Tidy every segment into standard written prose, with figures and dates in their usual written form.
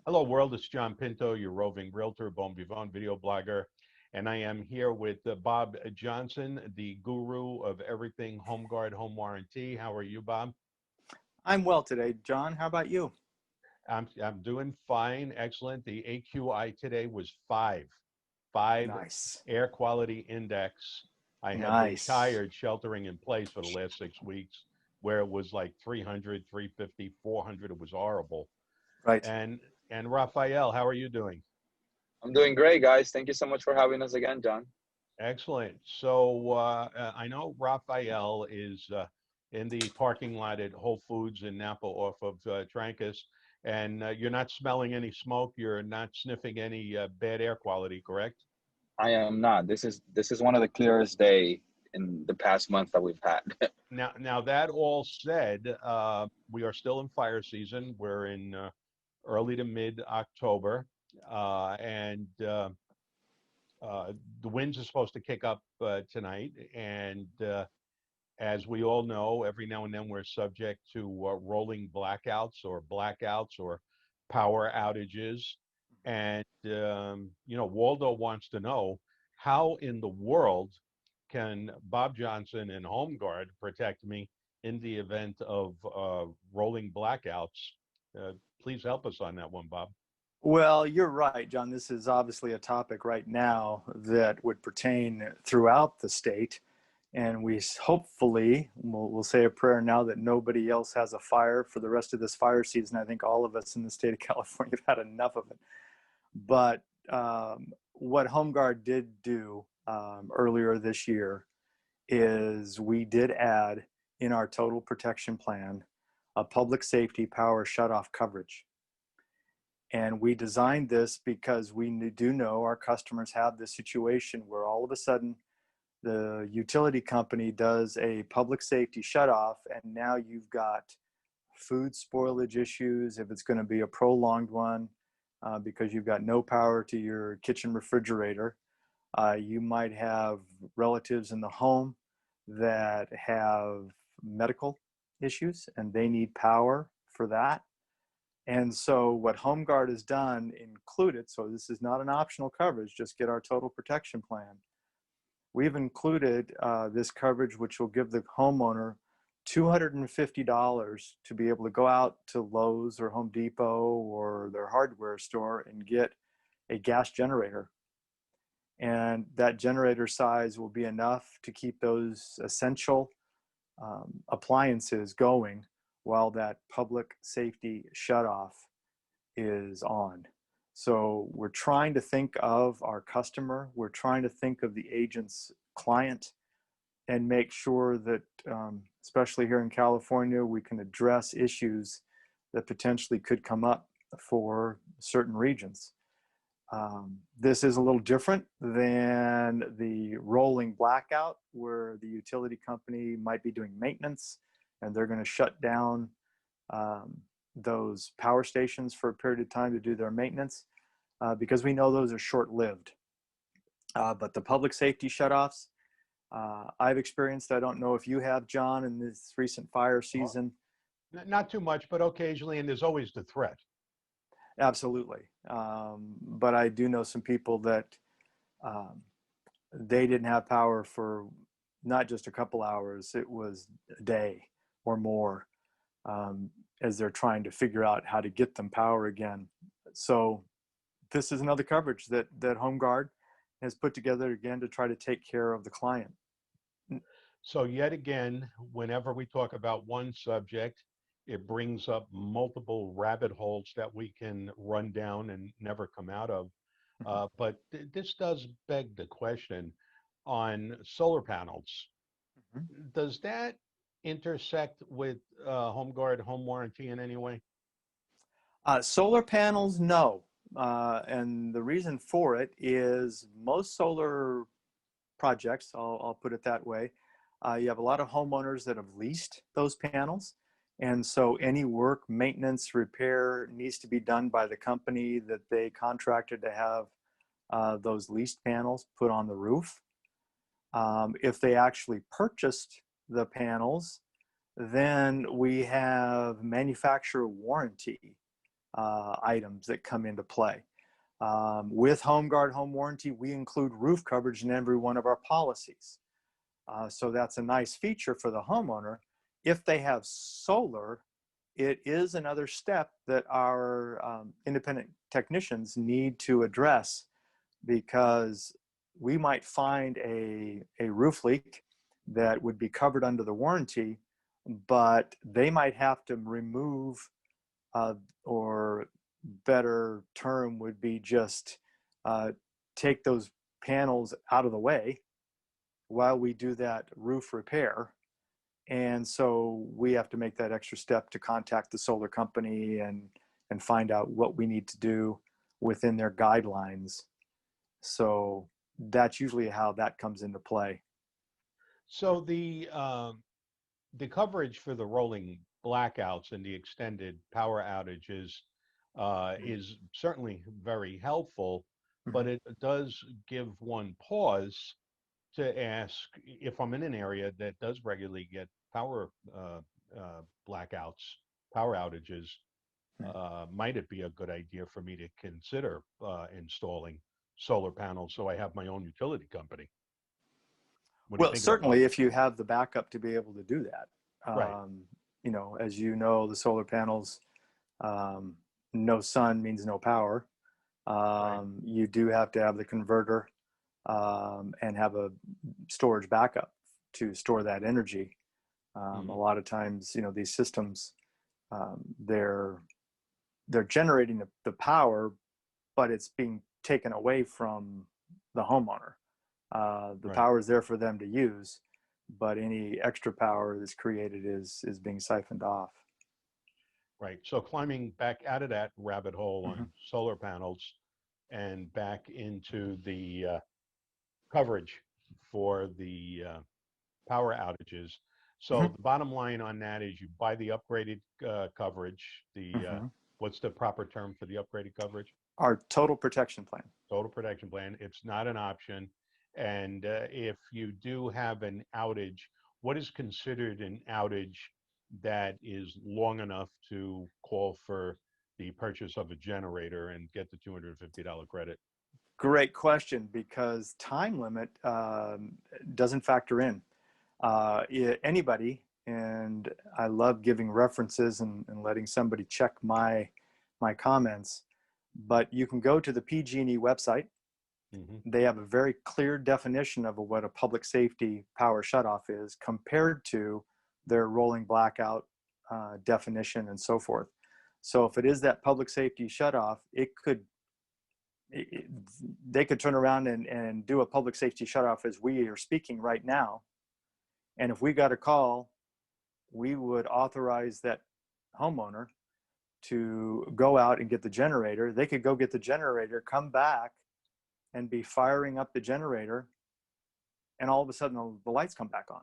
Hello, world. It's John Pinto, your roving realtor, bon vivant video blogger, and I am here with Bob Johnson, the guru of everything HomeGuard home warranty. How are you, Bob? I'm well today, John. How about you? I'm doing fine, excellent. The AQI today was five Nice. air quality index. I have been Nice. tired sheltering in place for the last 6 weeks, where it was like 300, 350, 400. It was horrible. Right. And and Rafael, how are you doing? I'm doing great, guys. Thank you so much for having us again, John. Excellent. So I know Rafael is in the parking lot at Whole Foods in Napa off of Trancas, and you're not smelling any smoke. You're not sniffing any bad air quality, correct? I am not. This is one of the clearest day in the past month that we've had. Now that all said, we are still in fire season. We're in early to mid October, and the winds are supposed to kick up tonight, and as we all know, every now and then we're subject to rolling blackouts or power outages. And, Waldo wants to know how in the world can Bob Johnson and HomeGuard protect me in the event of rolling blackouts? Uh, Please help us on that one, Bob. Well, you're right, John. This is obviously a topic right now that would pertain throughout the state. And hopefully, we'll say a prayer now that nobody else has a fire for the rest of this fire season. I think all of us in the state of California have had enough of it. But what HomeGuard did do earlier this year is we did add in our total protection plan a public safety power shutoff coverage. And we designed this because we do know our customers have this situation where all of a sudden the utility company does a public safety shutoff, and now you've got food spoilage issues if it's going to be a prolonged one because you've got no power to your kitchen refrigerator. You might have relatives in the home that have medical issues and they need power for that. And so what HomeGuard has done included, so this is not an optional coverage, just get our total protection plan. We've included this coverage, which will give the homeowner $250 to be able to go out to Lowe's or Home Depot or their hardware store and get a gas generator. And that generator size will be enough to keep those essential appliances going while that public safety shutoff is on. So we're trying to think of our customer, we're trying to think of the agent's client and make sure that, especially here in California, we can address issues that potentially could come up for certain regions. This is a little different than the rolling blackout where the utility company might be doing maintenance and they're going to shut down those power stations for a period of time to do their maintenance because we know those are short-lived. But the public safety shutoffs, I've experienced, I don't know if you have, John, in this recent fire season. Not too much, but occasionally, and there's always the threat. Absolutely. But I do know some people that they didn't have power for not just a couple hours, it was a day or more as they're trying to figure out how to get them power again. So this is another coverage that HomeGuard has put together again to try to take care of the client. So yet again, whenever we talk about one subject, it brings up multiple rabbit holes that we can run down and never come out of. But this does beg the question on solar panels. Does that intersect with HomeGuard home warranty in any way? Solar panels, no. And the reason for it is most solar projects, I'll put it that way, you have a lot of homeowners that have leased those panels. And so any work, maintenance, repair needs to be done by the company that they contracted to have those leased panels put on the roof. If they actually purchased the panels, then we have manufacturer warranty items that come into play. With HomeGuard home warranty, we include roof coverage in every one of our policies. So that's a nice feature for the homeowner. If they have solar, it is another step that our independent technicians need to address, because we might find a roof leak that would be covered under the warranty, but they might have to remove, or better term would be just take those panels out of the way while we do that roof repair. And so we have to make that extra step to contact the solar company and find out what we need to do within their guidelines. So that's usually how that comes into play. So the coverage for the rolling blackouts and the extended power outages is certainly very helpful, but it does give one pause to ask, if I'm in an area that does regularly get power blackouts, power outages, might it be a good idea for me to consider installing solar panels so I have my own utility company? Well, certainly if you have the backup to be able to do that. Right. You know, as you know, the solar panels, no sun means no power. Right. You do have to have the converter and have a storage backup to store that energy. A lot of times, you know, these systems, they're generating the power, but it's being taken away from the homeowner. The power is there for them to use, but any extra power that's created is being siphoned off. Right. So climbing back out of that rabbit hole on solar panels and back into the coverage for the power outages. So the bottom line on that is you buy the upgraded coverage. What's the proper term for the upgraded coverage? Our total protection plan. Total protection plan. It's not an option. And if you do have an outage, what is considered an outage that is long enough to call for the purchase of a generator and get the $250 credit? Great question, because time limit doesn't factor in. Anybody, and I love giving references and letting somebody check my comments, but you can go to the PG&E website. They have a very clear definition of what a public safety power shutoff is compared to their rolling blackout definition and so forth. So if it is that public safety shutoff, they could turn around and do a public safety shutoff as we are speaking right now. And if we got a call, we would authorize that homeowner to go out and get the generator. They could go get the generator, come back, and be firing up the generator, and all of a sudden the lights come back on.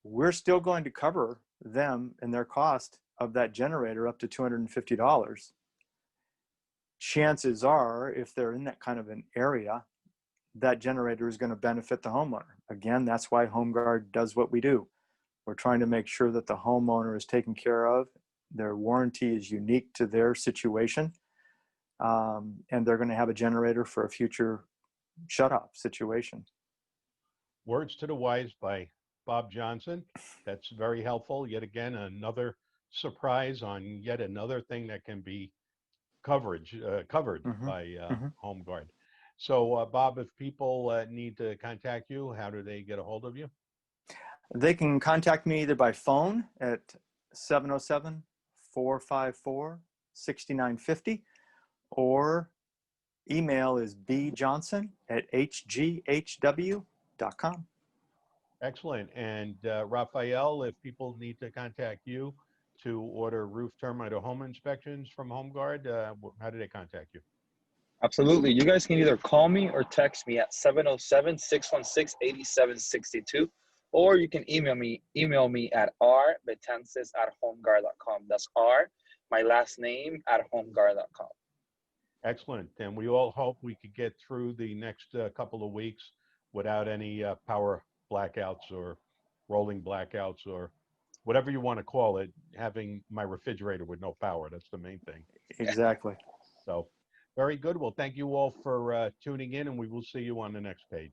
We're still going to cover them and their cost of that generator up to $250. Chances are, if they're in that kind of an area, that generator is going to benefit the homeowner. Again, that's why HomeGuard does what we do. We're trying to make sure that the homeowner is taken care of. Their warranty is unique to their situation. And they're going to have a generator for a future shutoff situation. Words to the wise by Bob Johnson. That's very helpful. Yet again, another surprise on yet another thing that can be covered by HomeGuard. So, Bob, if people need to contact you, how do they get a hold of you? They can contact me either by phone at 707-454-6950, or email is bjohnson@hghw.com. Excellent. And Rafael, if people need to contact you to order roof termite or home inspections from HomeGuard, how do they contact you? Absolutely. You guys can either call me or text me at 707-616-8762, or you can email me at rbetances@homeguard.com. That's R, my last name, @homeguard.com. Excellent. And we all hope we could get through the next couple of weeks without any power blackouts or rolling blackouts or whatever you want to call it, having my refrigerator with no power. That's the main thing. Exactly. So very good. Well, thank you all for tuning in, and we will see you on the next page.